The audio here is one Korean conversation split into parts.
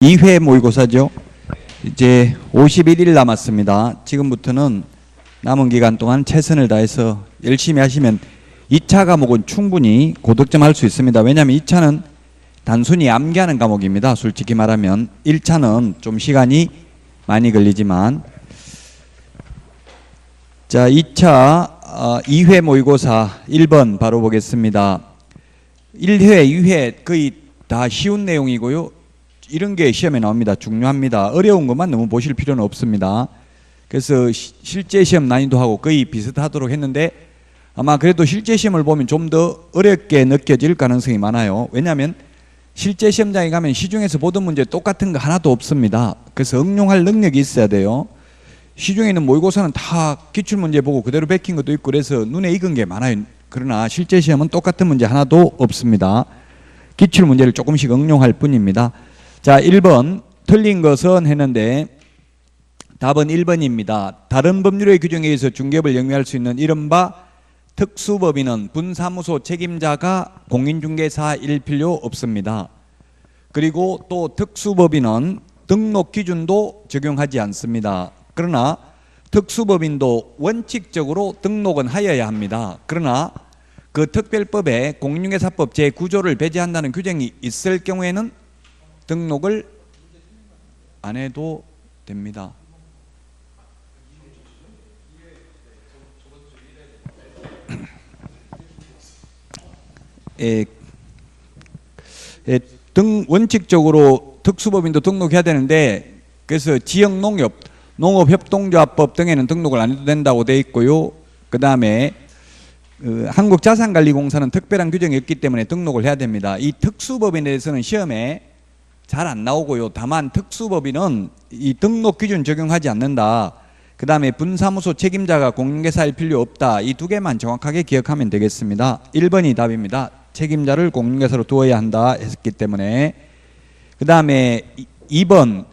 2회 모의고사죠. 이제 51일 남았습니다. 지금부터는 남은 기간 동안 최선을 다해서 열심히 하시면 2차 과목은 충분히 고득점 할 수 있습니다. 왜냐하면 2차는 단순히 암기하는 과목입니다. 솔직히 말하면 1차는 좀 시간이 많이 걸리지만, 자, 2차 2회 모의고사 1번 바로 보겠습니다. 1회, 2회 거의 다 쉬운 내용이고요. 이런 게 시험에 나옵니다. 중요합니다. 어려운 것만 너무 보실 필요는 없습니다. 그래서 실제 시험 난이도하고 거의 비슷하도록 했는데, 아마 그래도 실제 시험을 보면 좀 더 어렵게 느껴질 가능성이 많아요. 왜냐하면 실제 시험장에 가면 시중에서 보던 문제 똑같은 거 하나도 없습니다. 그래서 응용할 능력이 있어야 돼요. 시중에 있는 모의고사는 다 기출문제 보고 그대로 베낀 것도 있고 그래서 눈에 익은 게 많아요. 그러나 실제 시험은 똑같은 문제 하나도 없습니다. 기출문제를 조금씩 응용할 뿐입니다. 자, 1번 틀린 것은 했는데 답은 1번입니다. 다른 법률의 규정에 의해서 중개업을 영위할 수 있는 이른바 특수법인은 분사무소 책임자가 공인중개사일 필요 없습니다. 그리고 또 특수법인은 등록 기준도 적용하지 않습니다. 그러나 특수법인도 원칙적으로 등록은 하여야 합니다. 그러나 그 특별법에 공인중개사법 제9조를 배제한다는 규정이 있을 경우에는 등록을 안 해도 됩니다. 원칙적으로 특수법인도 등록해야 되는데, 그래서 지역농협, 농업협동조합법 등에는 등록을 안 해도 된다고 되어 있고요. 그 다음에 한국자산관리공사는 특별한 규정이 없기 때문에 등록을 해야 됩니다. 이 특수법인에 대해서는 시험에 잘 안 나오고요. 다만 특수법인은 이 등록 기준 적용하지 않는다. 그 다음에 분사무소 책임자가 공인중개사일 필요 없다. 이 두 개만 정확하게 기억하면 되겠습니다. 1번이 답입니다. 책임자를 공인중개사로 두어야 한다 했기 때문에. 그 다음에 2번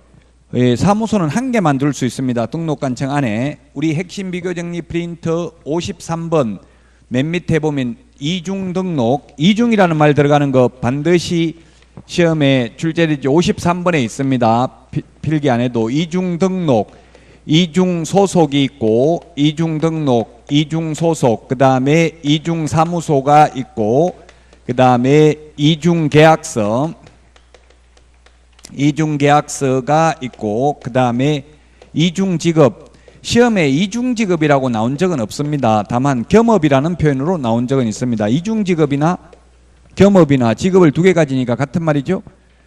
사무소는 한 개만 둘 수 있습니다. 등록관청 안에. 우리 핵심 비교정리 프린터 53번 맨 밑에 보면 이중 등록, 이중이라는 말 들어가는 거 반드시 시험에 출제되지 53번에 있습니다. 필기 안에도 이중 등록, 이중 소속이 있고 이중 등록, 이중 소속, 그 다음에 이중 사무소가 있고 그 다음에 이중 계약서, 이중 계약서가 있고 그 다음에 이중 직업. 시험에 이중 직업이라고 나온 적은 없습니다. 다만 겸업이라는 표현으로 나온 적은 있습니다. 이중 직업이나 겸업이나 직업을 두 개 가지니까 같은 말이죠.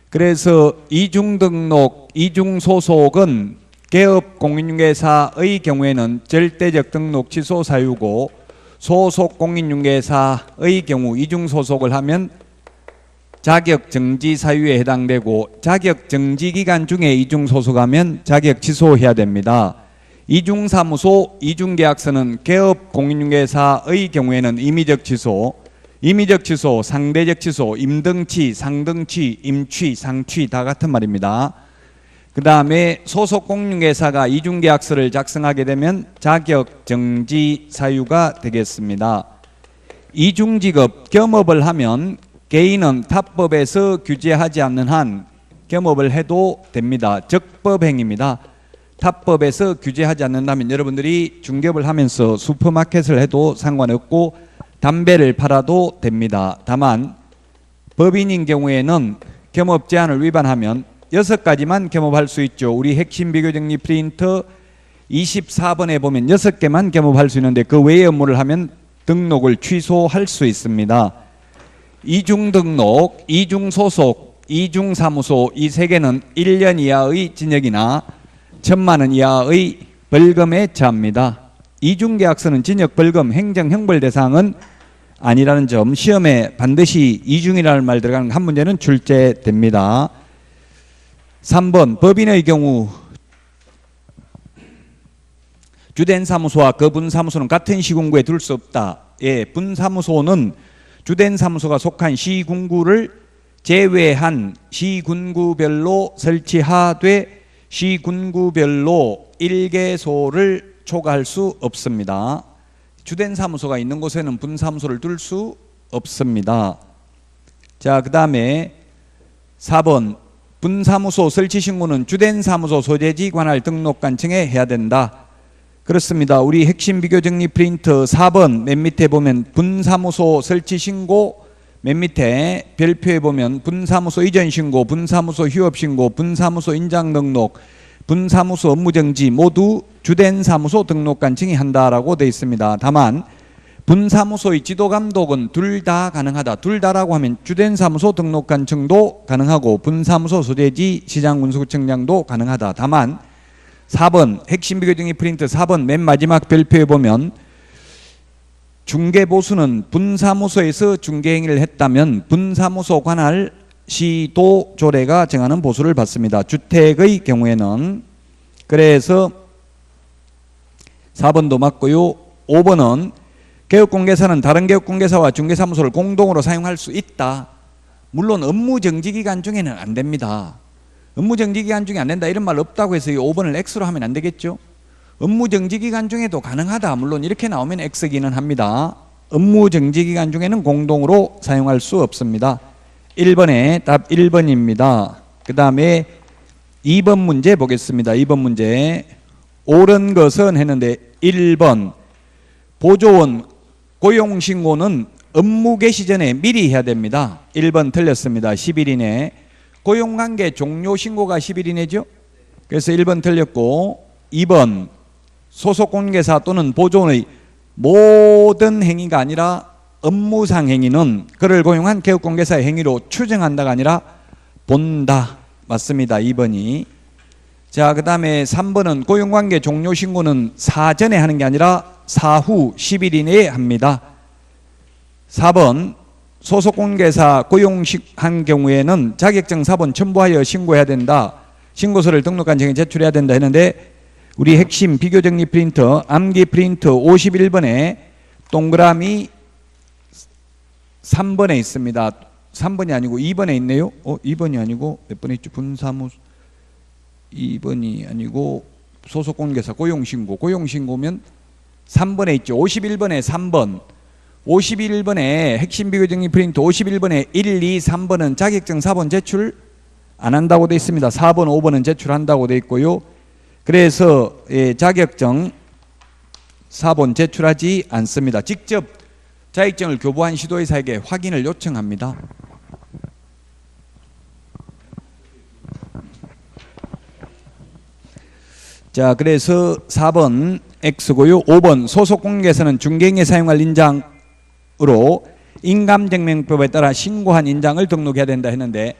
그래서 이중 등록, 이중 소속은 개업 공인중개사의 경우에는 절대적 등록 취소 사유고, 소속 공인중개사의 경우 이중 소속을 하면 자격 정지 사유에 해당되고, 자격 정지 기간 중에 이중 소속하면 자격 취소해야 됩니다. 이중 사무소, 이중 계약서는 개업 공인중개사의 경우에는 임의적 취소, 임의적 취소, 상대적 취소, 임등치, 상등치, 임취, 상취 다 같은 말입니다. 그 다음에 소속 공인중개사가 이중계약서를 작성하게 되면 자격 정지 사유가 되겠습니다. 이중직업, 겸업을 하면 개인은 타법에서 규제하지 않는 한 겸업을 해도 됩니다. 적법행위입니다. 타법에서 규제하지 않는다면 여러분들이 중개업을 하면서 슈퍼마켓을 해도 상관없고 담배를 팔아도 됩니다. 다만 법인인 경우에는 겸업 제한을 위반하면 6가지만 겸업할 수 있죠. 우리 핵심 비교정리 프린터 24번에 보면 6개만 겸업할 수 있는데 그 외의 업무를 하면 등록을 취소할 수 있습니다. 이중 등록, 이중 소속, 이중 사무소 이 3개는 1년 이하의 징역이나 1,000만 원 이하의 벌금에 처합니다. 이중계약서는 징역, 벌금, 행정, 형벌 대상은 아니라는 점, 시험에 반드시 이중이라는 말 들어가는 한 문제는 출제됩니다. 3번 법인의 경우 주된 사무소와 거분 사무소는 같은 시군구에 둘 수 없다. 예, 분사무소는 주된 사무소가 속한 시군구를 제외한 시군구별로 설치하되 시군구별로 1개소를 초과할 수 없습니다. 주된 사무소가 있는 곳에는 분사무소를 둘 수 없습니다. 자, 그 다음에 4번 분사무소 설치 신고는 주된 사무소 소재지 관할 등록관청에 해야 된다. 그렇습니다. 우리 핵심 비교 정리 프린트 4번 맨 밑에 보면 분사무소 설치 신고, 맨 밑에 별표에 보면 분사무소 이전 신고, 분사무소 휴업 신고, 분사무소 인장 등록, 분사무소 업무 정지 모두 주된 사무소 등록관청이 한다라고 되어 있습니다. 다만 분사무소의 지도 감독은 둘 다 가능하다. 둘 다라고 하면 주된 사무소 등록관청도 가능하고 분사무소 소재지 시장군수구청장도 가능하다. 다만 4번 핵심 비교 정리 프린트 4번 맨 마지막 별표에 보면 중개보수는 분사무소에서 중개행위를 했다면 분사무소 관할 시도 조례가 정하는 보수를 받습니다. 주택의 경우에는. 그래서 4번도 맞고요. 5번은 개업공개사는 다른 개업공개사와 중개사무소를 공동으로 사용할 수 있다. 물론 업무정지기간 중에는 안 됩니다. 업무정지기간 중에 안 된다 이런 말 없다고 해서 이 5번을 X로 하면 안 되겠죠. 업무정지기간 중에도 가능하다. 물론 이렇게 나오면 X기는 합니다. 업무정지기간 중에는 공동으로 사용할 수 없습니다. 1번에 답 1번입니다. 그 다음에 2번 문제 보겠습니다. 2번 문제 옳은 것은 했는데 1번 보조원 고용신고는 업무 개시 전에 미리 해야 됩니다. 1번 틀렸습니다. 10일 이내. 고용관계 종료 신고가 10일 이내죠. 그래서 1번 틀렸고 2번 소속공개사 또는 보조원의 모든 행위가 아니라 업무상 행위는 그를 고용한 개업공개사의 행위로 추정한다가 아니라 본다. 맞습니다. 2번이. 자, 그 다음에 3번은 고용관계 종료 신고는 사전에 하는 게 아니라 사후 10일 이내에 합니다. 4번 소속공개사 고용한 경우에는 자격증 4번 첨부하여 신고해야 된다. 신고서를 등록관청에 제출해야 된다 했는데 우리 핵심 비교정리 프린터 암기 프린트 51번에 동그라미 3번에 있습니다. 3번이 아니고 2번에 있네요. 2번이 아니고 몇 번에 있죠? 분사무소 2번이 아니고 소속공개사 고용신고. 고용신고면 3번에 있죠. 51번에 3번. 51번에 핵심 비교정리 프린트 51번에 1, 2, 3번은 자격증 4번 제출 안 한다고 되어 있습니다. 4번, 5번은 제출한다고 되어 있고요. 그래서 자격증 4번 제출하지 않습니다. 직접 자격증을 교부한 시도회사에게 확인을 요청합니다. 자, 그래서 4번 X고요. 5번 소속공개사는 중개행위에 사용할 인장으로 인감증명법에 따라 신고한 인장을 등록해야 된다 했는데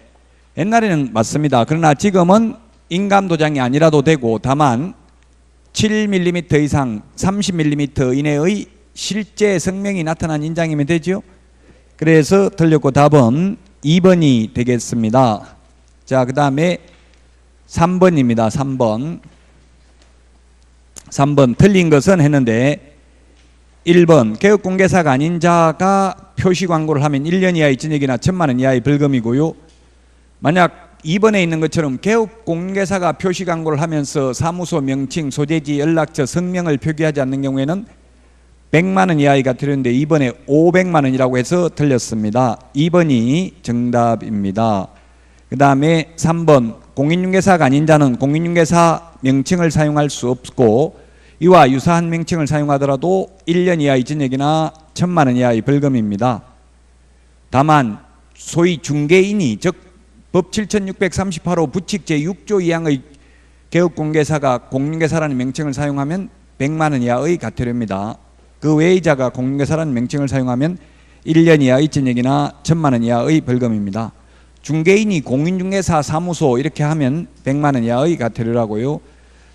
옛날에는 맞습니다. 그러나 지금은 인감도장이 아니라도 되고 다만 7mm 이상 30mm 이내의 실제 성명이 나타난 인장이면 되죠. 그래서 틀렸고 답은 2번이 되겠습니다. 자, 그 다음에 3번입니다. 3번 틀린 것은 했는데 1번 개업공개사가 아닌 자가 표시광고를 하면 1년 이하의 징역이나 1,000만 원 이하의 벌금이고요. 만약 2번에 있는 것처럼 개업공개사가 표시광고를 하면서 사무소 명칭, 소재지, 연락처, 성명을 표기하지 않는 경우에는 100만 원 이하가 틀렸는데 2번에 500만 원이라고 해서 틀렸습니다. 2번이 정답입니다. 그 다음에 3번 공인중개사가 아닌 자는 공인중개사 명칭을 사용할 수 없고 이와 유사한 명칭을 사용하더라도 1년 이하의 징역이나 1,000만 원 이하의 벌금입니다. 다만 소위 중개인이 즉 법 7638호 부칙 제6조 2항의 개업공개사가 공인중개사라는 명칭을 사용하면 100만 원 이하의 과태료입니다. 그 외의 자가 공인중개사라는 명칭을 사용하면 1년 이하의 징역이나 1,000만 원 이하의 벌금입니다. 중개인이 공인중개사 사무소 이렇게 하면 100만 원 이하의 과태료라고요.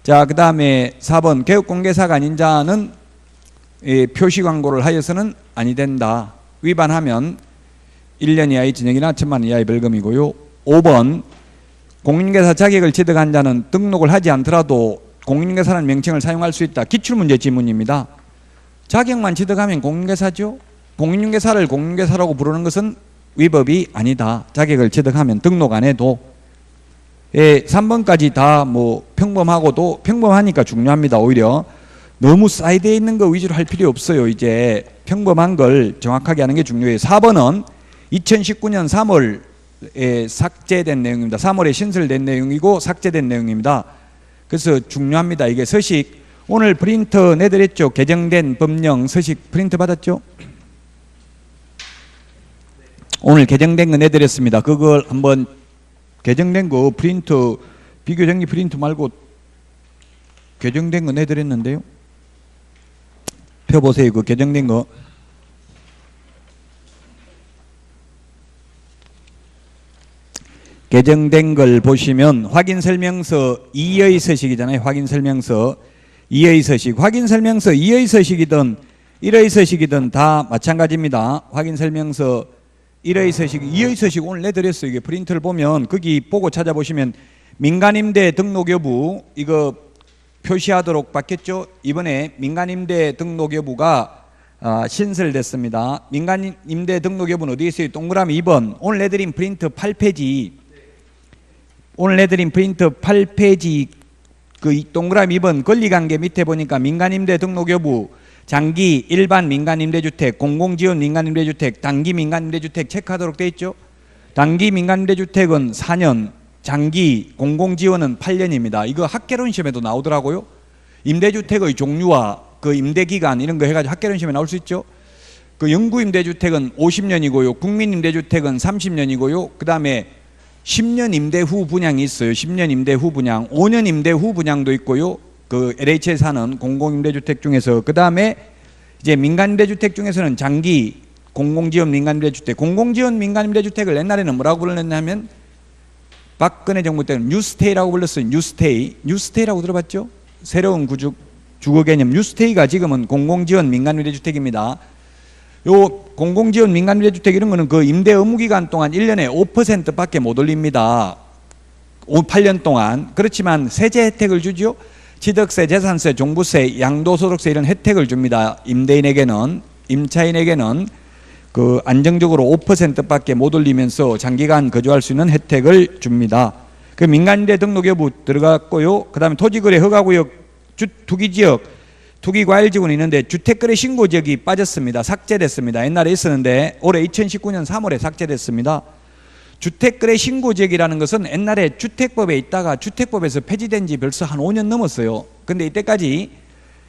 자, 그 다음에 4번 개업공개사가 아닌 자는 표시광고를 하여서는 아니 된다. 위반하면 1년 이하의 징역이나 1,000만 원 이하의 벌금이고요. 5번 공인중개사 자격을 취득한 자는 등록을 하지 않더라도 공인중개사라는 명칭을 사용할 수 있다. 기출문제 지문입니다. 자격만 취득하면 공인중개사죠. 공인중개사를 공인중개사라고 부르는 것은 위법이 아니다. 자격을 취득하면 등록 안 해도. 3번까지 다 뭐 평범하고도 평범하니까 중요합니다. 오히려 너무 사이드에 있는 거 위주로 할 필요 없어요. 이제 평범한 걸 정확하게 하는 게 중요해요. 4번은 2019년 3월 삭제된 내용입니다. 3월에 신설된 내용이고 삭제된 내용입니다. 그래서 중요합니다. 이게 서식 오늘 프린트 내드렸죠. 개정된 법령 서식 프린트 받았죠? 오늘 개정된 거 내드렸습니다. 그걸 한번 개정된 거 프린트 비교정리 프린트 말고 개정된 거 내드렸는데요. 펴보세요. 그 개정된 거. 개정된 걸 보시면 확인설명서 2의 서식이잖아요. 확인설명서 2의 서식. 확인설명서 2의 서식이든 1의 서식이든 다 마찬가지입니다. 확인설명서 1의 서식, 2의 서식 오늘 내드렸어요. 이게 프린트를 보면 거기 보고 찾아보시면 민간임대 등록 여부 이거 표시하도록 바뀌었죠. 이번에 민간임대 등록 여부가 신설됐습니다. 민간임대 등록 여부는 어디에 있어요? 동그라미 2번. 오늘 내드린 프린트 8페이지. 오늘 내드린 프린트 8페이지 그 동그라미 2번 권리관계 밑에 보니까 민간임대 등록 여부 장기 일반 민간임대주택, 공공지원 민간임대주택, 단기 민간임대주택 체크하도록 되어 있죠. 단기 민간임대주택은 4년, 장기 공공지원은 8년입니다. 이거 학개론 시험에도 나오더라고요. 임대주택의 종류와 그 임대기간 이런 거 해가지고 학개론 시험에 나올 수 있죠. 그 영구임대주택은 50년이고요. 국민임대주택은 30년이고요. 그 다음에 10년 임대 후 분양이 있어요. 10년 임대 후 분양, 5년 임대 후 분양도 있고요. 그 LH에 사는 공공임대주택 중에서 그 다음에 이제 민간임대주택 중에서는 장기 공공지원 민간임대주택, 공공지원 민간임대주택을 옛날에는 뭐라고 불렀냐면 박근혜 정부 때는 뉴스테이라고 불렀어요. 뉴스테이라고 들어봤죠? 새로운 주거 개념 뉴스테이가 지금은 공공지원 민간임대주택입니다. 요 공공지원 민간임대주택 이런 거는 그 임대 의무기간 동안 1년에 5%밖에 못 올립니다. 8년 동안. 그렇지만 세제 혜택을 주죠. 취득세, 재산세, 종부세, 양도소득세 이런 혜택을 줍니다. 임대인에게는, 임차인에게는 그 안정적으로 5%밖에 못 올리면서 장기간 거주할 수 있는 혜택을 줍니다. 그 민간임대 등록 여부 들어갔고요. 그 다음에 토지거래 허가구역, 투기지역, 투기과열지구는 있는데 주택거래 신고지역이 빠졌습니다. 삭제됐습니다. 옛날에 있었는데 올해 2019년 3월에 삭제됐습니다. 주택거래 신고지역이라는 것은 옛날에 주택법에 있다가 주택법에서 폐지된 지 벌써 한 5년 넘었어요. 근데 이때까지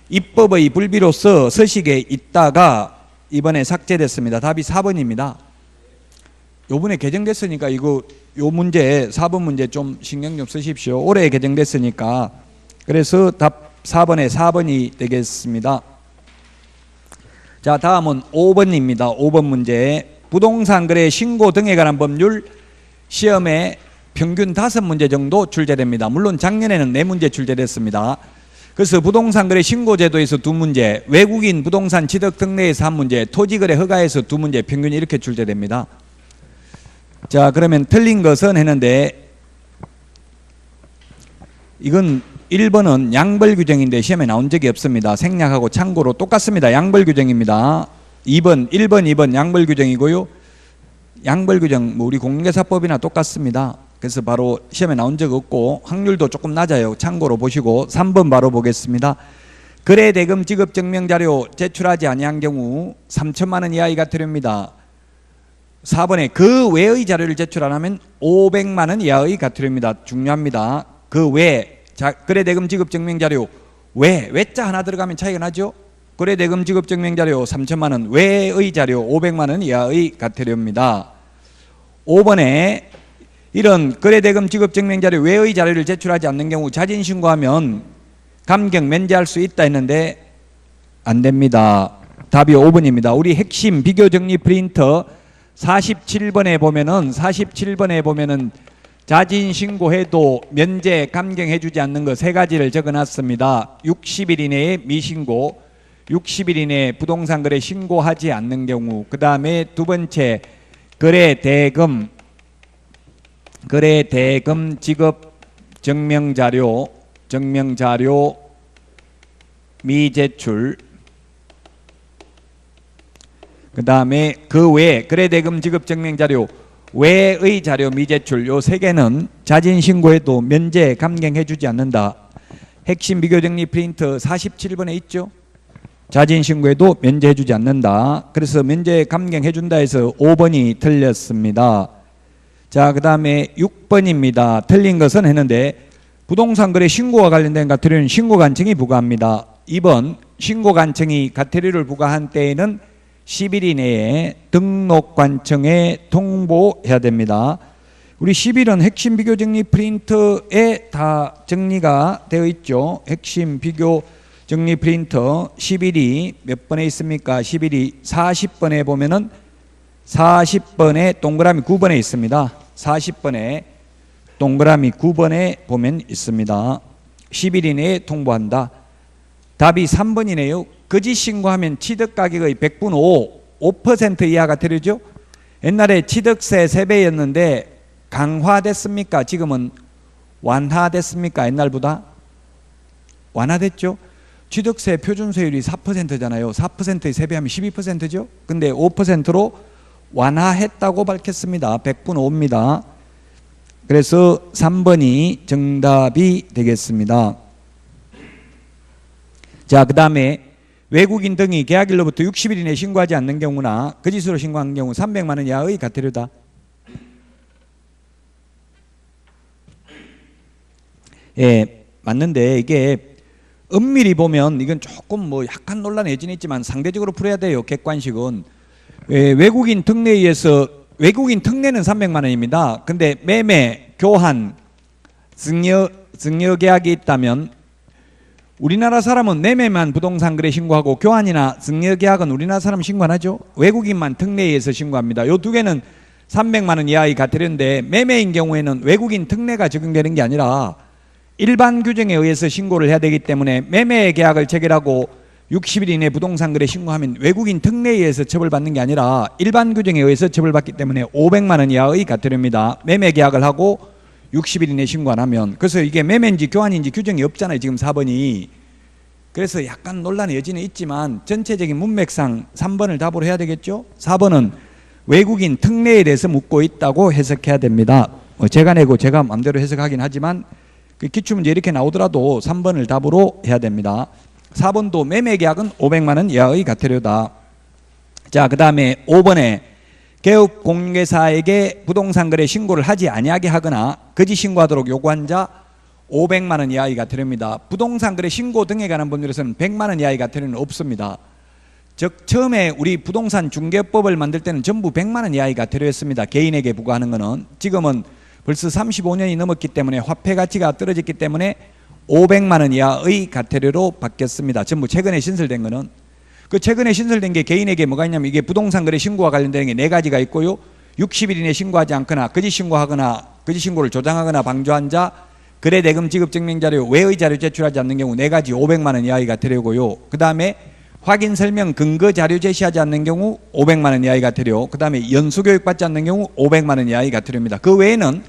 입법의 불비로서 서식에 있다가 이번에 삭제됐습니다. 답이 4번입니다. 요번에 개정됐으니까 요 문제 4번 문제 좀 신경 좀 쓰십시오. 올해 개정됐으니까. 그래서 답 4번에 4번이 되겠습니다. 자, 다음은 5번입니다. 5번 문제. 부동산 거래 신고 등에 관한 법률 시험에 평균 5문제 정도 출제됩니다. 물론 작년에는 4문제 출제됐습니다. 그래서 부동산 거래 신고 제도에서 2문제, 외국인 부동산 취득 특례에서 1문제, 토지 거래 허가에서 2문제, 평균 이렇게 출제됩니다. 자, 그러면 틀린 것은 했는데 이건 1번은 양벌 규정인데 시험에 나온 적이 없습니다. 생략하고 참고로 똑같습니다. 양벌 규정입니다. 1번, 2번 양벌 규정이고요. 양벌 규정 우리 공개사법이나 똑같습니다. 그래서 바로 시험에 나온 적 없고 확률도 조금 낮아요. 참고로 보시고 3번 바로 보겠습니다. 거래대금 지급 증명자료 제출하지 아니한 경우 3천만 원 이하의 과태료입니다. 4번에 그 외의 자료를 제출 안 하면 500만 원 이하의 과태료입니다. 중요합니다. 그 외, 거래대금 지급 증명자료 외자 하나 들어가면 차이가 나죠. 거래대금 지급 증명자료 3천만 원 외의 자료 500만 원 이하의 과태료입니다. 5번에 이런 거래대금 지급 증명자료 외의 자료를 제출하지 않는 경우 자진신고하면 감경 면제할 수 있다 했는데 안 됩니다. 답이 5번입니다. 우리 핵심 비교정리 프린터 47번에 보면은 자진신고해도 면제 감경해주지 않는 거 3가지를 적어놨습니다. 60일 이내에 미신고, 60일 이내에 부동산 거래 신고하지 않는 경우, 그 다음에 2번째 거래대금 지급 증명자료 미제출, 그 다음에 그 외에 거래대금 지급 증명자료 외의 자료 미제출 요 3개는 자진신고해도 면제 감경해주지 않는다. 핵심 비교정리 프린트 47번에 있죠. 자진신고해도 면제해주지 않는다. 그래서 면제 감경해준다 해서 5번이 틀렸습니다. 자, 그 다음에 6번입니다. 틀린 것은 했는데 부동산 거래 신고와 관련된 과태료는 신고관청이 부과합니다. 2번 신고관청이 과태료를 부과한 때에는 10일 이내에 등록관청에 통보해야 됩니다. 우리 10일은 핵심 비교 정리 프린터에 다 정리가 되어 있죠. 핵심 비교 정리 프린터 10일이 몇 번에 있습니까? 10일이 40번에 보면은 40번에 동그라미 9번에 있습니다. 40번에 동그라미 9번에 보면 있습니다. 10일 이내에 통보한다. 답이 3번이네요. 거짓 신고하면 취득가격의 100분 5% 이하 과태료죠. 옛날에 취득세 3배였는데 강화됐습니까? 지금은 완화됐습니까? 옛날보다 완화됐죠. 취득세 표준세율이 4%잖아요. 4%의 3배하면 12%죠. 근데 5%로 완화했다고 밝혔습니다. 100분 5입니다. 그래서 3번이 정답이 되겠습니다. 자, 그 다음에 외국인 등이 계약일로부터 60일 이내 신고하지 않는 경우나 거짓으로 신고한 경우 300만 원 이하의 과태료다. 예, 맞는데 이게 엄밀히 보면 이건 조금 뭐 약간 논란의 여지는 있지만 상대적으로 풀어야 돼요. 객관식은. 외국인 특례에 의해서 외국인 특례는 300만 원입니다. 근데 매매, 교환, 증여 계약이 있다면 우리나라 사람은 매매만 부동산 거래 신고하고 교환이나 증여 계약은 우리나라 사람 신고 안 하죠. 외국인만 특례에 의해서 신고합니다. 요 두 개는 300만 원 이하의 과태료인데 매매인 경우에는 외국인 특례가 적용되는 게 아니라 일반 규정에 의해서 신고를 해야 되기 때문에 매매 계약을 체결하고 60일 이내 부동산 거래 신고하면 외국인 특례에 의해서 처벌받는 게 아니라 일반 규정에 의해서 처벌받기 때문에 500만 원 이하의 과태료입니다. 매매 계약을 하고 60일 이내 신고 안 하면. 그래서 이게 매매인지 교환인지 규정이 없잖아요. 지금 4번이. 그래서 약간 논란의 여지는 있지만 전체적인 문맥상 3번을 답으로 해야 되겠죠. 4번은 외국인 특례에 대해서 묻고 있다고 해석해야 됩니다. 제가 내고 제가 마음대로 해석하긴 하지만 그 기출문제 이렇게 나오더라도 3번을 답으로 해야 됩니다. 4번도 매매계약은 500만 원 이하의 과태료다. 자, 그 다음에 5번에 개업공개사에게 부동산 거래 신고를 하지 아니하게 하거나 거짓 신고하도록 요구한 자 500만 원 이하의 과태료입니다. 부동산 거래 신고 등에 관한 법률에서는 100만 원 이하의 과태료는 없습니다. 즉 처음에 우리 부동산 중개법을 만들 때는 전부 100만 원 이하의 과태료였습니다. 개인에게 부과하는 거는. 지금은 벌써 35년이 넘었기 때문에 화폐 가치가 떨어졌기 때문에 500만 원 이하의 과태료로 바뀌었습니다. 전부 최근에 신설된 거는. 그 최근에 신설된 게 개인에게 뭐가 있냐면 이게 부동산 거래 신고와 관련된 게 4가지가 있고요. 60일 이내 신고하지 않거나 거짓 신고하거나 거짓 신고를 조장하거나 방조한 자, 거래 대금 지급 증명 자료, 외의 자료 제출하지 않는 경우 4가지 500만 원 이하의 과태료고요. 그 다음에 확인 설명 근거 자료 제시하지 않는 경우 500만 원 이하의 과태료. 그 다음에 연수 교육 받지 않는 경우 500만 원 이하의 과태료입니다. 그 외에는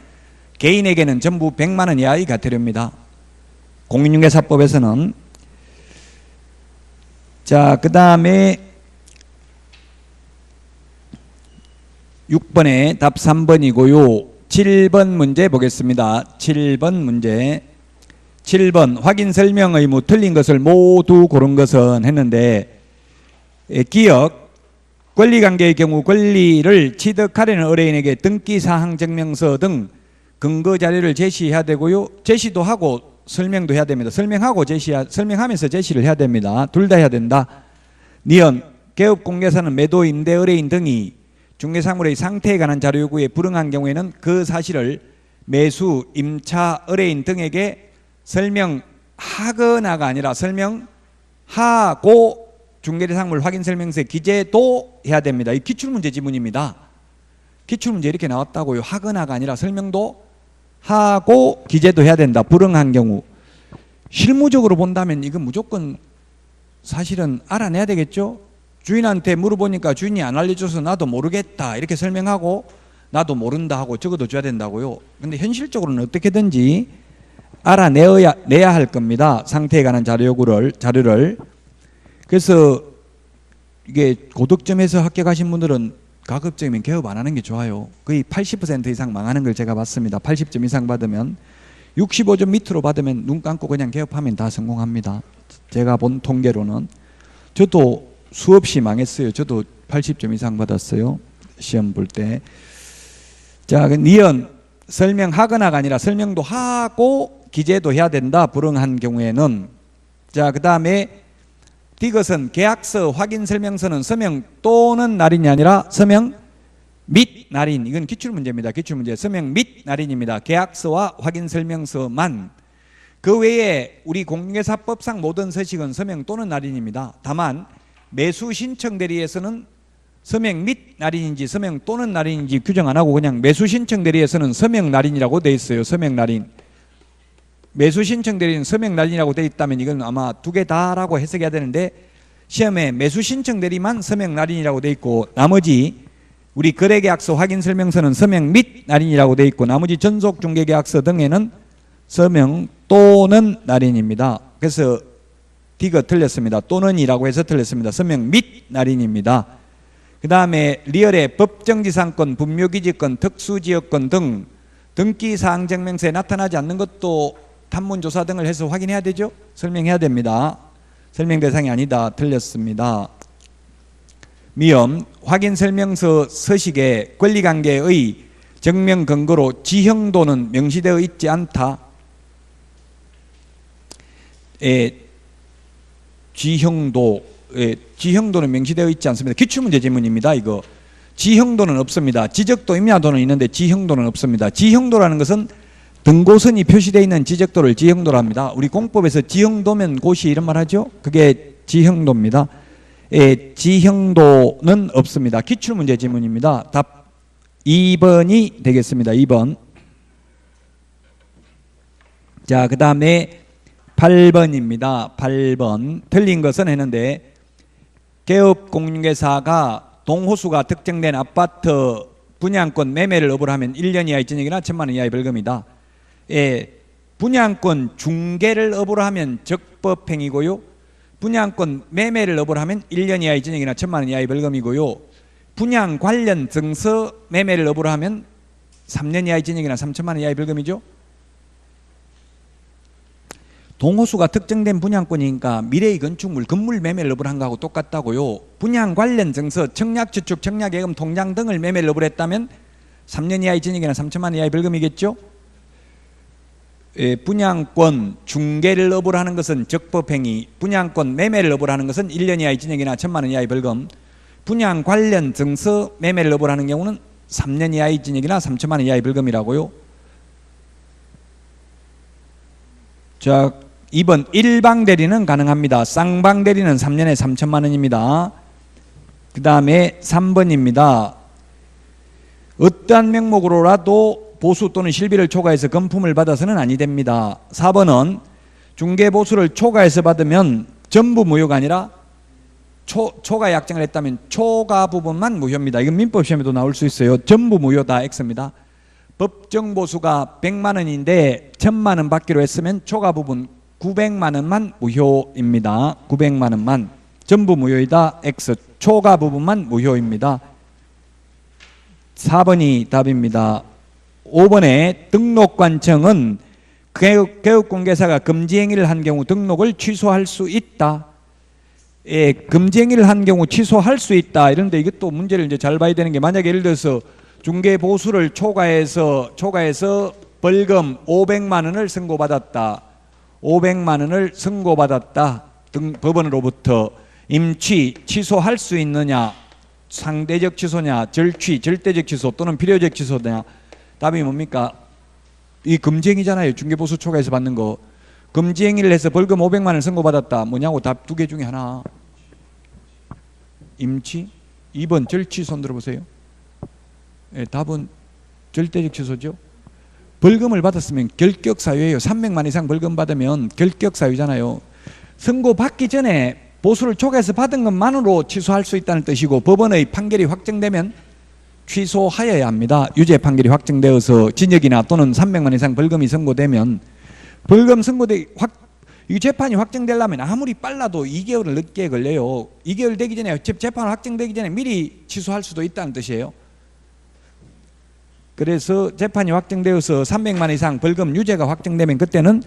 개인에게는 전부 100만 원 이하의 과태료입니다. 공인중개사법에서는. 자, 그 다음에 6번에 답 3번이고요. 7번 문제 보겠습니다. 7번 문제. 7번 확인 설명 의무 틀린 것을 모두 고른 것은 했는데 기억 권리관계의 경우 권리를 취득하려는 의뢰인에게 등기사항 증명서 등 근거 자료를 제시해야 되고요. 제시도 하고 설명도 해야 됩니다. 설명하고 설명하면서 제시를 해야 됩니다. 둘 다 해야 된다. 니은 개업공개사는 매도, 임대, 의뢰인 등이 중개사물의 상태에 관한 자료 요구에 불응한 경우에는 그 사실을 매수, 임차, 의뢰인 등에게 설명하거나가 아니라 설명하고 중개대상물 확인 설명서에 기재도 해야 됩니다. 이 기출문제 지문입니다. 기출문제 이렇게 나왔다고요. 하거나가 아니라 설명도 하고 기재도 해야 된다. 불응한 경우. 실무적으로 본다면 이건 무조건 사실은 알아내야 되겠죠. 주인한테 물어보니까 주인이 안 알려줘서 나도 모르겠다 이렇게 설명하고 나도 모른다 하고 적어도 줘야 된다고요. 근데 현실적으로는 어떻게든지 알아내야 할 겁니다. 상태에 관한 자료를. 그래서 이게 고득점에서 합격하신 분들은 가급적이면 개업 안 하는 게 좋아요. 거의 80% 이상 망하는 걸 제가 봤습니다. 80점 이상 받으면. 65점 밑으로 받으면 눈 감고 그냥 개업하면 다 성공합니다. 제가 본 통계로는. 저도 수없이 망했어요. 저도 80점 이상 받았어요. 시험 볼 때. 자, 니은 설명하거나가 아니라 설명도 하고 기재도 해야 된다. 불응한 경우에는. 자, 그 다음에 디귿은 계약서 확인 설명서는 서명 또는 날인이 아니라 서명 및 날인. 이건 기출문제입니다. 기출문제. 서명 및 날인입니다. 계약서와 확인 설명서만. 그 외에 우리 공인중개사법상 모든 서식은 서명 또는 날인입니다. 다만 매수 신청 대리에서는 서명 및 날인인지 서명 또는 날인인지 규정 안 하고 그냥 매수 신청 대리에서는 서명 날인이라고 돼 있어요. 서명 날인. 매수 신청 대리는 서명 날인이라고 돼 있다면 이건 아마 두 개 다라고 해석해야 되는데 시험에 매수 신청 대리만 서명 날인이라고 돼 있고 나머지 우리 거래계약서 확인 설명서는 서명 및 날인이라고 돼 있고 나머지 전속 중개계약서 등에는 서명 또는 날인입니다. 그래서 D가 틀렸습니다. 또는이라고 해서 틀렸습니다. 서명 및 날인입니다. 그 다음에 리얼의 법정지상권, 분묘기지권, 특수지역권 등 등기사항증명서에 나타나지 않는 것도 탐문조사 등을 해서 확인해야 되죠. 설명해야 됩니다. 설명 대상이 아니다. 틀렸습니다. 미음 확인설명서 서식에 권리관계의 증명 근거로 지형도는 명시되어 있지 않다. 지형도는 명시되어 있지 않습니다. 기출문제 지문입니다. 이거 지형도는 없습니다. 지적도 임야도는 있는데 지형도는 없습니다. 지형도라는 것은 등고선이 표시되어 있는 지적도를 지형도로 합니다. 우리 공법에서 지형도면 고시 이런 말 하죠. 그게 지형도입니다. 지형도는 없습니다. 기출문제 지문입니다. 답 2번이 되겠습니다. 2번. 자, 그 다음에 8번입니다. 8번. 틀린 것은 했는데 개업공인중개사가 동호수가 특정된 아파트 분양권 매매를 업을 하면 1년 이하의 징역이나 1,000만 원 이하의 벌금이다. 분양권 중개를 업을 하면 적법행위고요. 분양권 매매를 업을 하면 1년 이하의 징역이나 1,000만 원 이하의 벌금이고요. 분양 관련 증서 매매를 업을 하면 3년 이하의 징역이나 3,000만 원 이하의 벌금이죠. 동호수가 특정된 분양권이니까 미래의 건축물, 건물 매매를 업을 한 거하고 똑같다고요. 분양 관련 증서, 청약저축, 청약예금, 통장 등을 매매를 업을 했다면 3년 이하의 징역이나 3,000만 원 이하의 벌금이겠죠. 분양권 중개를 업을 하는 것은 적법행위, 분양권 매매를 업을 하는 것은 1년 이하의 징역이나 1,000만 원 이하의 벌금, 분양 관련 증서 매매를 업을 하는 경우는 3년 이하의 징역이나 3,000만 원 이하의 벌금이라고요. 자, 2번 일방대리는 가능합니다. 쌍방대리는 3년에 3,000만 원입니다. 그 다음에 3번입니다. 어떠한 명목으로라도 보수 또는 실비를 초과해서 금품을 받아서는 아니 됩니다. 4번은 중개보수를 초과해서 받으면 전부 무효가 아니라 초과 약정을 했다면 초과 부분만 무효입니다. 이건 민법 시험에도 나올 수 있어요. 전부 무효다 X입니다. 법정보수가 100만 원인데 1,000만 원 받기로 했으면 초과 부분 900만 원만 무효입니다. 900만 원만. 전부 무효이다 X. 초과 부분만 무효입니다. 4번이 답입니다. 5번에 등록관청은 개업공개사가 금지행위를 한 경우 등록을 취소할 수 있다. 금지행위를 한 경우 취소할 수 있다. 이런데 이것도 문제를 이제 잘 봐야 되는 게 만약에 예를 들어서 중개보수를 초과해서 벌금 500만 원을 선고받았다. 500만 원을 선고받았다. 법원으로부터 임취 취소할 수 있느냐? 상대적 취소냐? 절취, 절대적 취소 또는 필요적 취소냐? 답이 뭡니까? 이 금지행위잖아요. 중개보수 초과해서 받는 거. 금지행위를 해서 벌금 500만 원 선고받았다. 뭐냐고 답 두 개 중에 하나. 임취? 2번 절취 손 들어보세요. 답은 절대적 취소죠. 벌금을 받았으면 결격사유예요. 300만 이상 벌금 받으면 결격사유잖아요. 선고받기 전에 보수를 초과해서 받은 것만으로 취소할 수 있다는 뜻이고 법원의 판결이 확정되면 취소하여야 합니다. 유죄 판결이 확정되어서 징역이나 또는 300만 이상 벌금이 선고되면 벌금 이 재판이 확정되려면 아무리 빨라도 2개월을 늦게 걸려요. 2개월 되기 전에 재판 확정되기 전에 미리 취소할 수도 있다는 뜻이에요. 그래서 재판이 확정되어서 300만 이상 벌금 유죄가 확정되면 그때는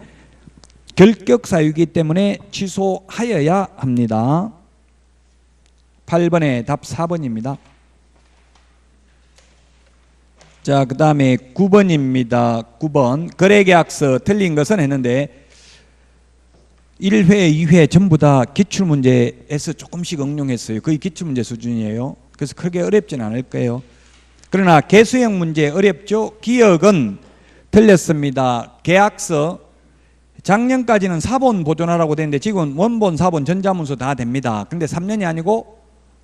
결격사유이기 때문에 취소하여야 합니다. 8번의 답 4번입니다. 자, 그 다음에 9번입니다. 9번. 거래계약서 틀린 것은 했는데 1회, 2회 전부 다 기출문제에서 조금씩 응용했어요. 거의 기출문제 수준이에요. 그래서 크게 어렵진 않을 거예요. 그러나 개수형 문제 어렵죠? 기억은 틀렸습니다. 계약서 작년까지는 4본 보존하라고 되는데 지금은 원본, 4본, 전자문서 다 됩니다. 근데 3년이 아니고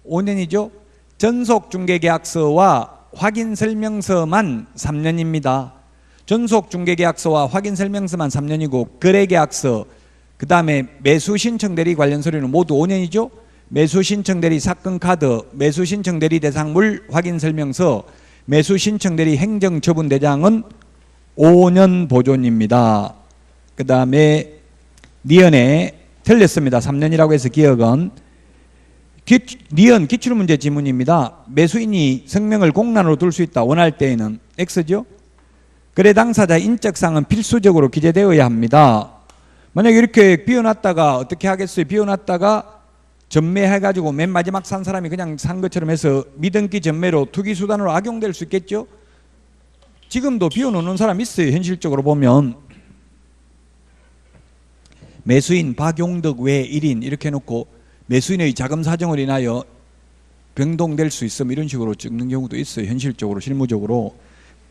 5년이죠. 전속중개계약서와 확인설명서만 3년입니다. 전속중개계약서와 확인설명서만 3년이고 거래계약서, 그 다음에 매수신청대리 관련 서류는 모두 5년이죠. 매수신청대리 사건카드, 매수신청대리 대상물 확인설명서, 매수신청대리 행정처분대장은 5년 보존입니다. 그 다음에 니은에 틀렸습니다. 3년이라고 해서 기억은 니은 기출문제 지문입니다. 매수인이 성명을 공란으로 둘 수 있다. 원할 때에는 X죠. 거래 당사자 인적사항은 필수적으로 기재되어야 합니다. 만약에 이렇게 비워놨다가 어떻게 하겠어요? 비워놨다가 전매해가지고 맨 마지막 산 사람이 그냥 산 것처럼 해서 미등기 전매로 투기수단으로 악용될 수 있겠죠? 지금도 비워놓는 사람 있어요. 현실적으로 보면 매수인 박용덕 외 1인 이렇게 해놓고 매수인의 자금 사정을 인하여 변동될 수 있음 이런 식으로 찍는 경우도 있어요. 현실적으로 실무적으로.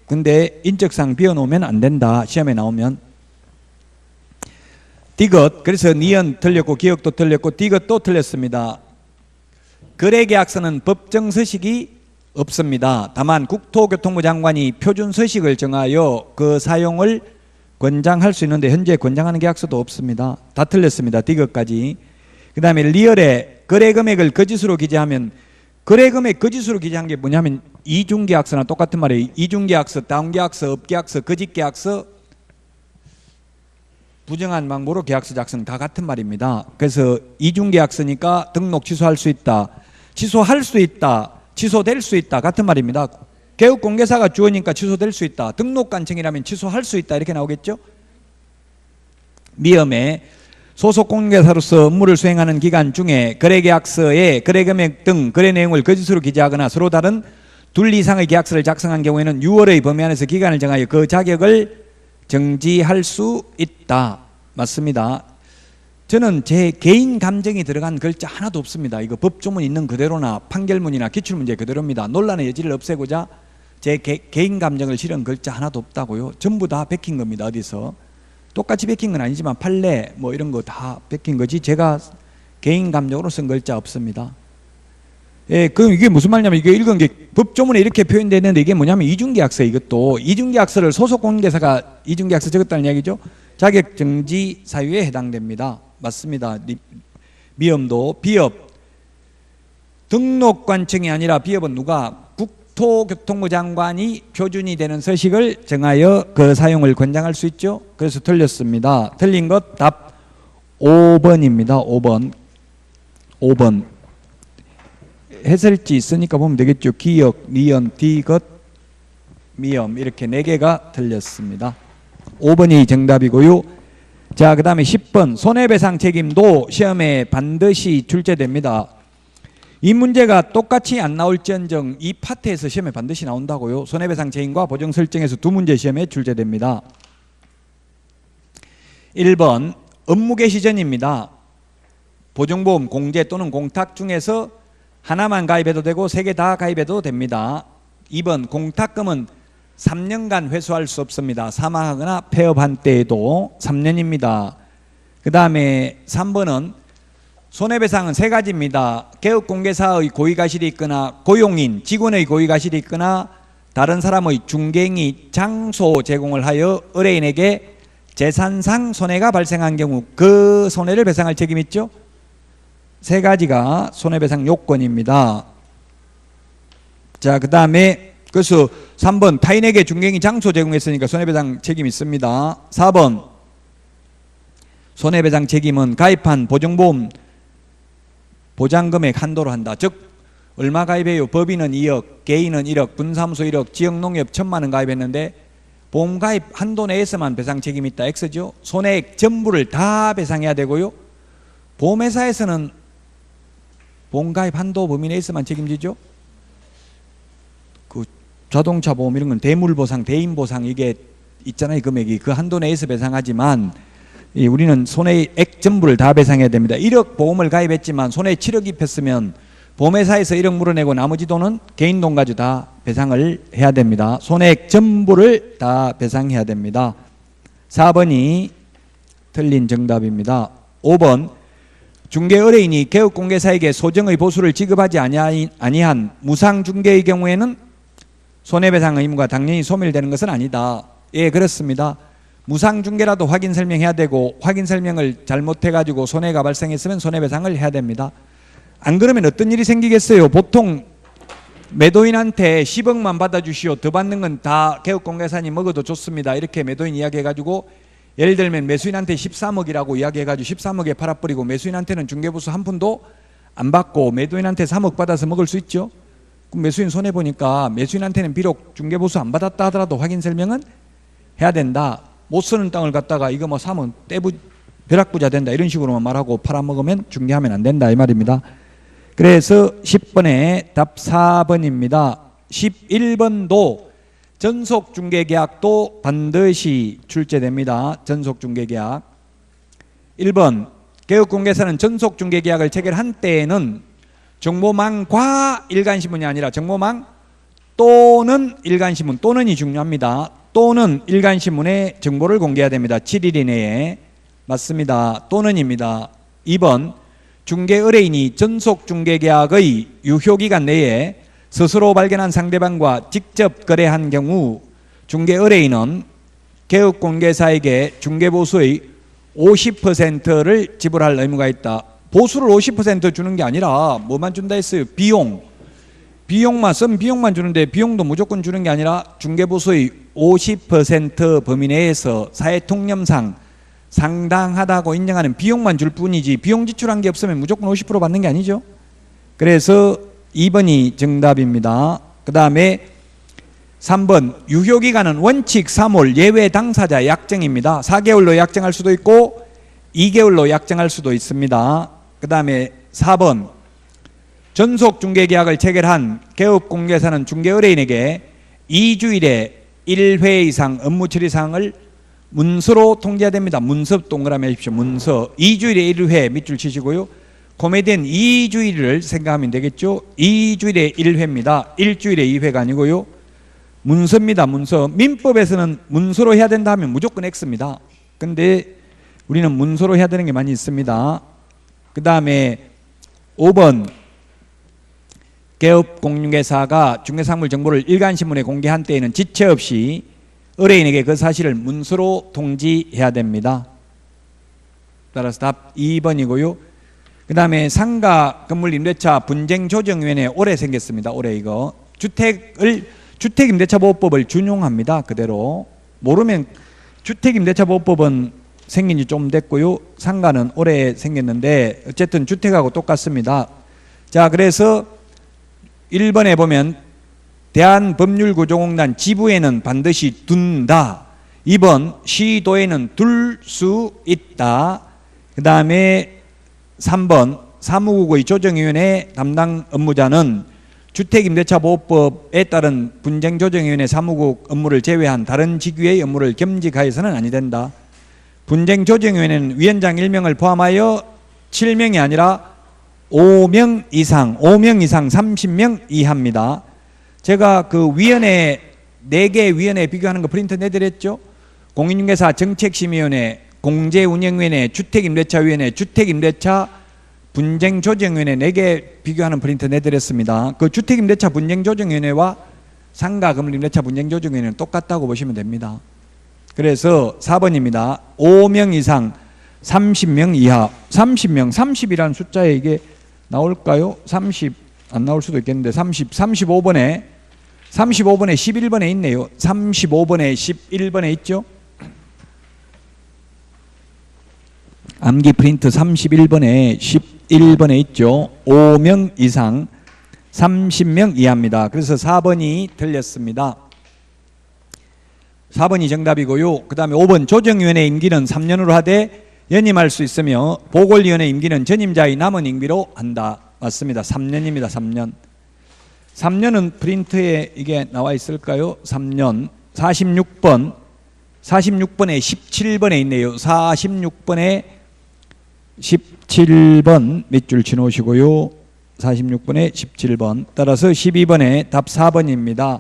근데 인적상 비워놓으면 안 된다. 시험에 나오면. 디귿, 그래서 니은 틀렸고 기억도 틀렸고 디귿도 틀렸습니다. 거래계약서는 법정서식이 없습니다. 다만 국토교통부 장관이 표준서식을 정하여 그 사용을 권장할 수 있는데 현재 권장하는 계약서도 없습니다. 다 틀렸습니다. 디귿까지. 그 다음에 리얼에 거래금액을 거짓으로 기재하면, 거래금액 거짓으로 기재한 게 뭐냐면 이중계약서나 똑같은 말이에요. 이중계약서, 다운계약서, 업계약서, 거짓계약서, 부정한 방법으로 계약서 작성 다 같은 말입니다. 그래서 이중계약서니까 등록 취소할 수 있다, 취소할 수 있다, 취소될 수 있다 같은 말입니다. 개업공개사가 주어니까 취소될 수 있다, 등록관청이라면 취소할 수 있다 이렇게 나오겠죠. 미음에 소속공개사로서 업무를 수행하는 기간 중에 거래계약서에 거래금액 등 거래 내용을 거짓으로 기재하거나 서로 다른 둘 이상의 계약서를 작성한 경우에는 6월의 범위 안에서 기간을 정하여 그 자격을 정지할 수 있다. 맞습니다. 저는 제 개인 감정이 들어간 글자 하나도 없습니다. 이거 법조문 있는 그대로나 판결문이나 기출문제 그대로입니다. 논란의 여지를 없애고자 제 개인 감정을 실은 글자 하나도 없다고요. 전부 다 베낀 겁니다. 어디서 똑같이 베낀 건 아니지만 판례 뭐 이런 거 다 베낀 거지 제가 개인 감정으로 쓴 글자 없습니다. 예, 그럼 이게 무슨 말이냐면 이게 읽은 게 법조문에 이렇게 표현되는데 이게 뭐냐면 이중계약서, 이것도 이중계약서를 소속공개사가 이중계약서 적었다는 이야기죠. 자격정지 사유에 해당됩니다. 맞습니다. 미음도 비업 등록관청이 아니라 비업은 누가? 국토교통부 장관이 표준이 되는 서식을 정하여 그 사용을 권장할 수 있죠. 그래서 틀렸습니다. 틀린 것 답 5번입니다. 5번 해설지 있으니까 보면 되겠죠. 기역, 니은, 디귿, 미음 이렇게 4개가 틀렸습니다. 5번이 정답이고요. 자, 그 다음에 10번 손해배상 책임도 시험에 반드시 출제됩니다. 이 문제가 똑같이 안 나올지언정 이 파트에서 시험에 반드시 나온다고요. 손해배상 책임과 보정 설정에서 2문제 시험에 출제됩니다. 1번 업무 개시 전입니다. 보증보험, 공제 또는 공탁 중에서 하나만 가입해도 되고 3개 다 가입해도 됩니다. 2번 공탁금은 3년간 회수할 수 없습니다. 사망하거나 폐업한 때에도 3년입니다. 그 다음에 3번은 손해배상은 3가지입니다. 개업공개사의 고의가실이 있거나 고용인, 직원의 고의가실이 있거나 다른 사람의 중개인이 장소 제공을 하여 의뢰인에게 재산상 손해가 발생한 경우 그 손해를 배상할 책임이 있죠. 3가지가 손해배상 요건입니다. 자, 그 다음에 그래서 3번 타인에게 중개인이 장소 제공했으니까 손해배상 책임이 있습니다. 4번 손해배상 책임은 가입한 보증보험 보장금액 한도로 한다. 즉 얼마 가입해요? 법인은 2억, 개인은 1억, 분사무소 1억, 지역농협 1,000만 원 가입했는데 보험가입 한도 내에서만 배상 책임이 있다. X죠. 손해액 전부를 다 배상해야 되고요. 보험회사에서는 보험가입 한도 범위 내에서만 책임지죠. 그 자동차 보험 이런 건 대물 보상, 대인 보상 이게 있잖아요. 금액이 그 한도 내에서 배상하지만 우리는 손해액 전부를 다 배상해야 됩니다. 1억 보험을 가입했지만 손해 7억 입혔으면 보험회사에서 1억 물어내고 나머지 돈은 개인 돈 가지고 다 배상을 해야 됩니다. 손해액 전부를 다 배상해야 됩니다. 4번이 틀린 정답입니다. 5번 중개 의뢰인이 개업공개사에게 소정의 보수를 지급하지 아니한 무상중개의 경우에는 손해배상 의무가 당연히 소멸되는 것은 아니다. 예, 그렇습니다. 무상중개라도 확인 설명해야 되고 확인 설명을 잘못해가지고 손해가 발생했으면 손해배상을 해야 됩니다. 안 그러면 어떤 일이 생기겠어요? 보통 매도인한테 10억만 받아주시오. 더 받는 건 다 개업공개사님 먹어도 좋습니다. 이렇게 매도인 이야기해가지고 예를 들면 매수인한테 13억이라고 이야기해가지고 13억에 팔아버리고 매수인한테는 중개보수 한 푼도 안 받고 매도인한테 3억 받아서 먹을 수 있죠. 그럼 매수인 손해보니까 매수인한테는 비록 중개보수 안 받았다 하더라도 확인 설명은 해야 된다. 못 쓰는 땅을 갖다가 이거 뭐 사면 벼락부자 된다 이런 식으로만 말하고 팔아먹으면 중개하면 안 된다 이 말입니다. 그래서 10번에 답 4번입니다. 11번도 전속중개계약도 반드시 출제됩니다. 전속중개계약. 1번 개업공개사는 전속중개계약을 체결한 때에는 정보망과 일간신문이 아니라 정보망 또는 일간신문, 또는이 중요합니다. 또는 일간신문에 정보를 공개해야 됩니다. 7일 이내에. 맞습니다. 또는입니다. 2번 중개 의뢰인이 전속중개계약의 유효기간 내에 스스로 발견한 상대방과 직접 거래한 경우 중개 의뢰인은 개업공개사에게 중개보수의 50%를 지불할 의무가 있다. 보수를 50% 주는 게 아니라 뭐만 준다 했어요? 비용만 쓴 비용만 주는데 비용도 무조건 주는 게 아니라 중개보수의 50% 범위 내에서 사회통념상 상당하다고 인정하는 비용만 줄 뿐이지 비용 지출한 게 없으면 무조건 50% 받는 게 아니죠. 그래서 2번이 정답입니다. 그 다음에 3번 유효기간은 원칙 3월 예외 당사자 약정입니다. 4개월로 약정할 수도 있고 2개월로 약정할 수도 있습니다. 그 다음에 4번 전속중개계약을 체결한 개업공개사는 중개의뢰인에게 2주일에 1회 이상 업무 처리사항을 문서로 통지해야 됩니다. 문서 동그라미 하십시오. 문서 2주일에 1회 밑줄 치시고요. 코미디언 2주일을 생각하면 되겠죠. 2주일에 1회입니다. 일주일에 2회가 아니고요. 문서입니다. 문서. 민법에서는 문서로 해야 된다 하면 무조건 X입니다. 근데 우리는 문서로 해야 되는 게 많이 있습니다. 그 다음에 5번 개업공개사가 중개사물 정보를 일간신문에 공개한 때에는 지체 없이 의뢰인에게 그 사실을 문서로 통지해야 됩니다. 따라서 답 2번이고요. 그 다음에 상가 건물 임대차 분쟁조정위원회 올해 생겼습니다. 올해 이거 주택임대차보호법을 준용합니다. 그대로 모르면 주택임대차보호법은 생긴 지 좀 됐고요. 상가는 올해 생겼는데 어쨌든 주택하고 똑같습니다. 자, 그래서 1번에 보면 대한법률구조공단 지부에는 반드시 둔다. 2번 시도에는 둘 수 있다. 그 다음에 3번 사무국의 조정위원회 담당 업무자는 주택임대차보호법에 따른 분쟁조정위원회 사무국 업무를 제외한 다른 직위의 업무를 겸직하여서는 아니 된다. 분쟁조정위원회는 위원장 1명을 포함하여 7명이 아니라 5명 이상 30명 이하입니다. 제가 그 위원회 4개 위원회 비교하는 거 프린트 내드렸죠. 공인중개사 정책심의위원회, 공제운영위원회, 주택임대차위원회, 주택임대차 분쟁조정위원회 4개 비교하는 프린트 내드렸습니다. 그 주택임대차 분쟁조정위원회와 상가건물임대차 분쟁조정위원회는 똑같다고 보시면 됩니다. 그래서 4번입니다. 5명 이상 30명 이하. 30명, 30이라는 숫자에 이게 나올까요? 30 안 나올 수도 있겠는데 35번에 11번에 있네요. 35번에 11번에 있죠. 암기 프린트 31번에 11번에 있죠. 5명 이상 30명 이하입니다. 그래서 4번이 틀렸습니다. 4번이 정답이고요. 그 다음에 5번 조정위원회 임기는 3년으로 하되 연임할 수 있으며 보궐위원회 임기는 전임자의 남은 임기로 한다. 맞습니다. 3년입니다. 3년. 3년은 프린트에 이게 나와 있을까요? 3년 46번에 17번에 있네요. 46번에 17번 밑줄 치놓으시고요. 46번에 17번 따라서 12번에 답 4번입니다.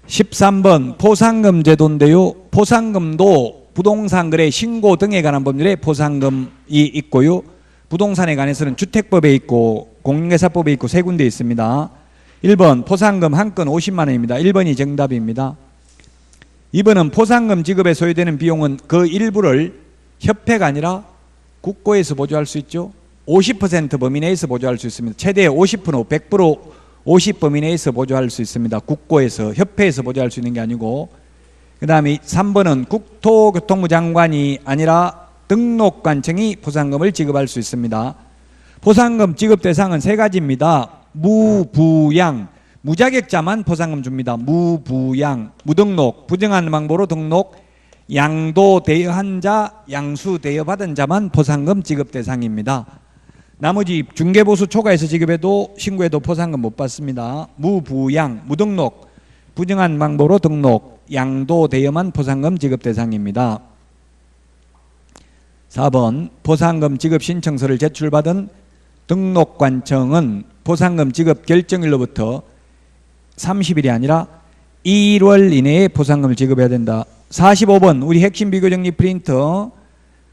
13번 포상금 제도인데요. 포상금도 부동산 거래 신고 등에 관한 법률에 포상금이 있고요. 부동산에 관해서는 주택법에 있고 공인중개사법에 있고 세 군데 있습니다. 1번 포상금 한 건 50만 원입니다. 1번이 정답입니다. 2번은 포상금 지급에 소요되는 비용은 그 일부를 협회가 아니라 국고에서 보조할 수 있죠. 50% 범위 내에서 보조할 수 있습니다. 최대 50%, 100% 50 범위 내에서 보조할 수 있습니다. 국고에서, 협회에서 보조할 수 있는 게 아니고. 그 다음에 3번은 국토교통부 장관이 아니라 등록관청이 포상금을 지급할 수 있습니다. 포상금 지급 대상은 세 가지입니다. 무부양, 무자격자만 포상금 줍니다. 무부양, 무등록, 부정한 방법으로 등록, 양도 대여한 자, 양수 대여받은 자만 포상금 지급 대상입니다. 나머지 중개보수 초과해서 지급해도 신고해도 포상금 못 받습니다. 무부양, 무등록, 부정한 방법으로 등록, 양도 대여만 포상금 지급 대상입니다. 4번 포상금 지급 신청서를 제출받은 등록관청은 포상금 지급 결정일로부터 30일이 아니라 1월 이내에 포상금을 지급해야 된다. 45번 우리 핵심 비교 정리 프린터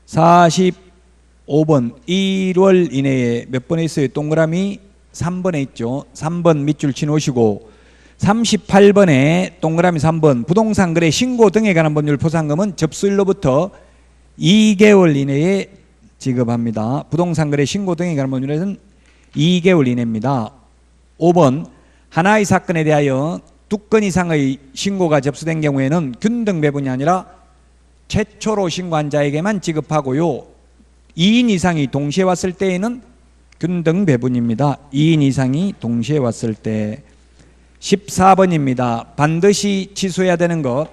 45번 1월 이내에 몇 번에 있어요? 동그라미 3번에 있죠. 3번 밑줄 치놓으시고 38번에 동그라미 3번 부동산 거래 신고 등에 관한 법률 포상금은 접수일로부터 2개월 이내에 지급합니다. 부동산 거래 신고 등에 관한 법률에는 2개월 이내입니다. 5번 하나의 사건에 대하여 2건 이상의 신고가 접수된 경우에는 균등 배분이 아니라 최초로 신고한 자에게만 지급하고요. 2인 이상이 동시에 왔을 때에는 균등 배분입니다. 2인 이상이 동시에 왔을 때. 14번입니다. 반드시 취소해야 되는 것.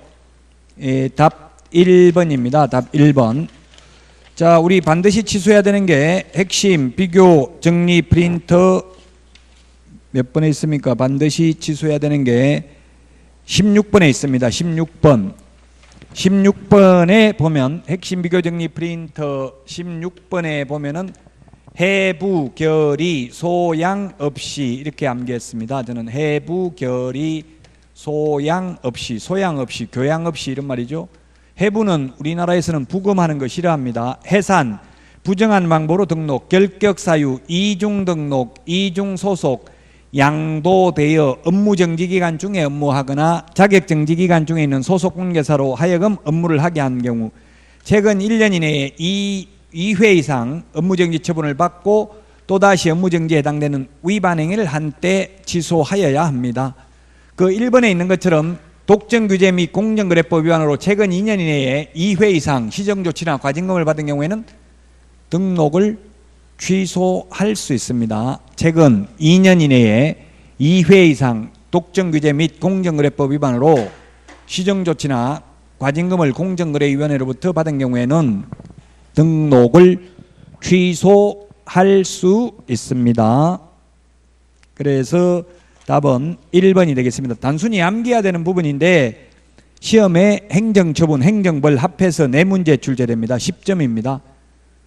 답 1번입니다. 답 1번. 자, 우리 반드시 취소해야 되는 게 핵심 비교 정리 프린터 몇 번에 있습니까? 반드시 취소해야 되는 게 16번에 있습니다. 16번. 16번에 보면 핵심 비교 정리 프린터 16번에 보면은 해부 결의 소양 없이 이렇게 암기했습니다. 저는 해부 결의 소양 없이, 소양 없이, 교양 없이 이런 말이죠. 해부는 우리나라에서는 부검하는 거 싫어합니다. 해산, 부정한 방법으로 등록, 결격 사유, 이중 등록, 이중 소속, 양도 대여, 업무 정지 기간 중에 업무하거나 자격 정지 기간 중에 있는 소속 공개사로 하여금 업무를 하게 한 경우 최근 1년 이내에 2회 이상 업무 정지 처분을 받고 또다시 업무 정지에 해당되는 위반 행위를 한때 취소하여야 합니다. 그 1번에 있는 것처럼 독점규제 및 공정거래법 위반으로 최근 2년 이내에 2회 이상 시정조치나 과징금을 받은 경우에는 등록을 취소할 수 있습니다. 최근 2년 이내에 2회 이상 독점규제 및 공정거래법 위반으로 시정조치나 과징금을 공정거래위원회로부터 받은 경우에는 등록을 취소할 수 있습니다. 그래서 답은 1번이 되겠습니다. 단순히 암기해야 되는 부분인데 시험에 행정처분, 행정벌 합해서 4문제 출제됩니다. 10점입니다.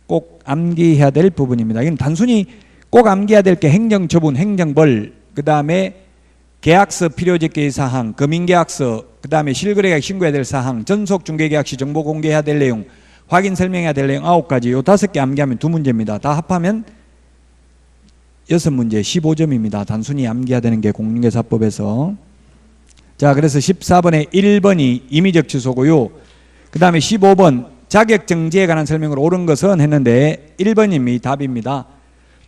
꼭 암기해야 될 부분입니다. 이건 단순히 꼭 암기해야 될 게 행정처분, 행정벌, 그 다음에 계약서 필요적기 사항, 금융계약서, 그 다음에 실거래계약 신고해야 될 사항, 전속중개계약 시 정보 공개해야 될 내용, 확인 설명해야 될 내용 9가지, 요 5개 암기하면 2문제입니다. 다 합하면 6문제 15점입니다. 단순히 암기해야 되는 게 공인중개사법에서. 자, 그래서 14번에 1번이 임의적 취소고요. 그 다음에 15번 자격정지에 관한 설명을 옳은 것은 했는데 1번님이 답입니다.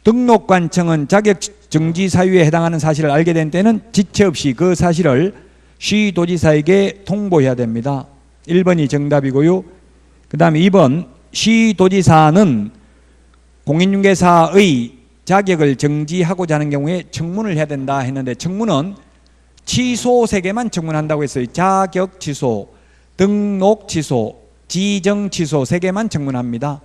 등록관청은 자격정지 사유에 해당하는 사실을 알게 된 때는 지체 없이 그 사실을 시도지사에게 통보해야 됩니다. 1번이 정답이고요. 그 다음에 2번 시도지사는 공인중개사의 자격을 정지하고자 하는 경우에 청문을 해야 된다 했는데 청문은 취소 3개만 청문한다고 했어요. 자격 취소, 등록 취소, 지정 취소 3개만 청문합니다.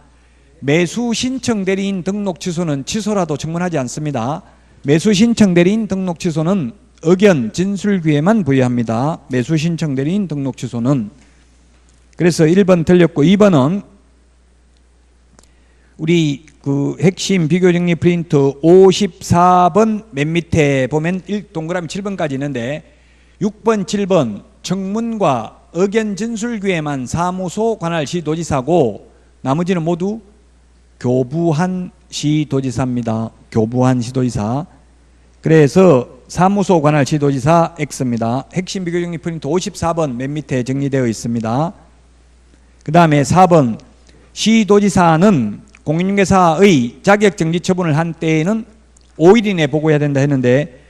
매수 신청 대리인 등록 취소는 취소라도 청문하지 않습니다. 매수 신청 대리인 등록 취소는 의견 진술기에만 부여합니다. 매수 신청 대리인 등록 취소는. 그래서 1번 틀렸고 2번은 우리 그 핵심 비교정리 프린트 54번 맨 밑에 보면 동그라미 7번까지 있는데 6번, 7번 청문과 의견 진술기에만 사무소 관할 시도지사고 나머지는 모두 교부한 시도지사입니다. 교부한 시도지사. 그래서 사무소 관할 시도지사 X입니다. 핵심 비교정리 프린트 54번 맨 밑에 정리되어 있습니다. 그 다음에 4번 시도지사는 공인중개사의 자격정지 처분을 한 때에는 5일 이내에 보고해야 된다 했는데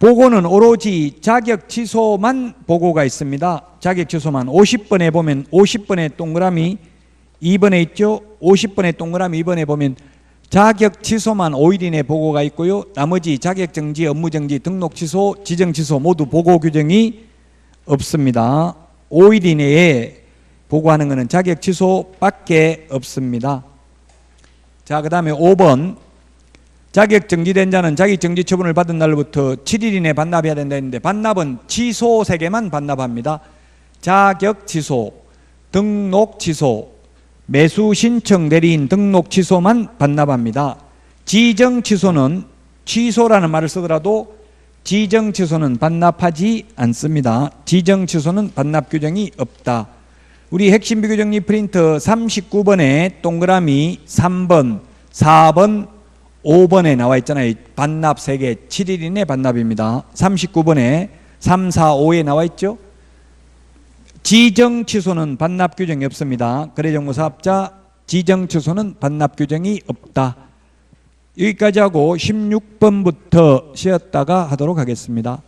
보고는 오로지 자격 취소만 보고가 있습니다. 자격 취소만 50번에 보면 50번의 동그라미 2번에 있죠. 50번의 동그라미 2번에 보면 자격 취소만 5일 이내 보고가 있고요. 나머지 자격정지, 업무정지, 등록취소, 지정취소 모두 보고 규정이 없습니다. 5일 이내에 보고하는 것은 자격 취소밖에 없습니다. 자, 그 다음에 5번 자격 정지된 자는 자격 정지 처분을 받은 날로부터 7일 이내 반납해야 된다 했는데 반납은 취소 3개만 반납합니다. 자격 취소, 등록 취소, 매수 신청 대리인 등록 취소만 반납합니다. 지정 취소는 취소라는 말을 쓰더라도 지정 취소는 반납하지 않습니다. 지정 취소는 반납 규정이 없다. 우리 핵심 비교정리 프린트 39번에 동그라미 3번, 4번, 5번에 나와 있잖아요. 반납 3개, 7일 이내 반납입니다. 39번에 3, 4, 5에 나와 있죠. 지정 취소는 반납 규정이 없습니다. 거래정보사업자 지정 취소는 반납 규정이 없다. 여기까지 하고 16번부터 쉬었다가 하도록 하겠습니다.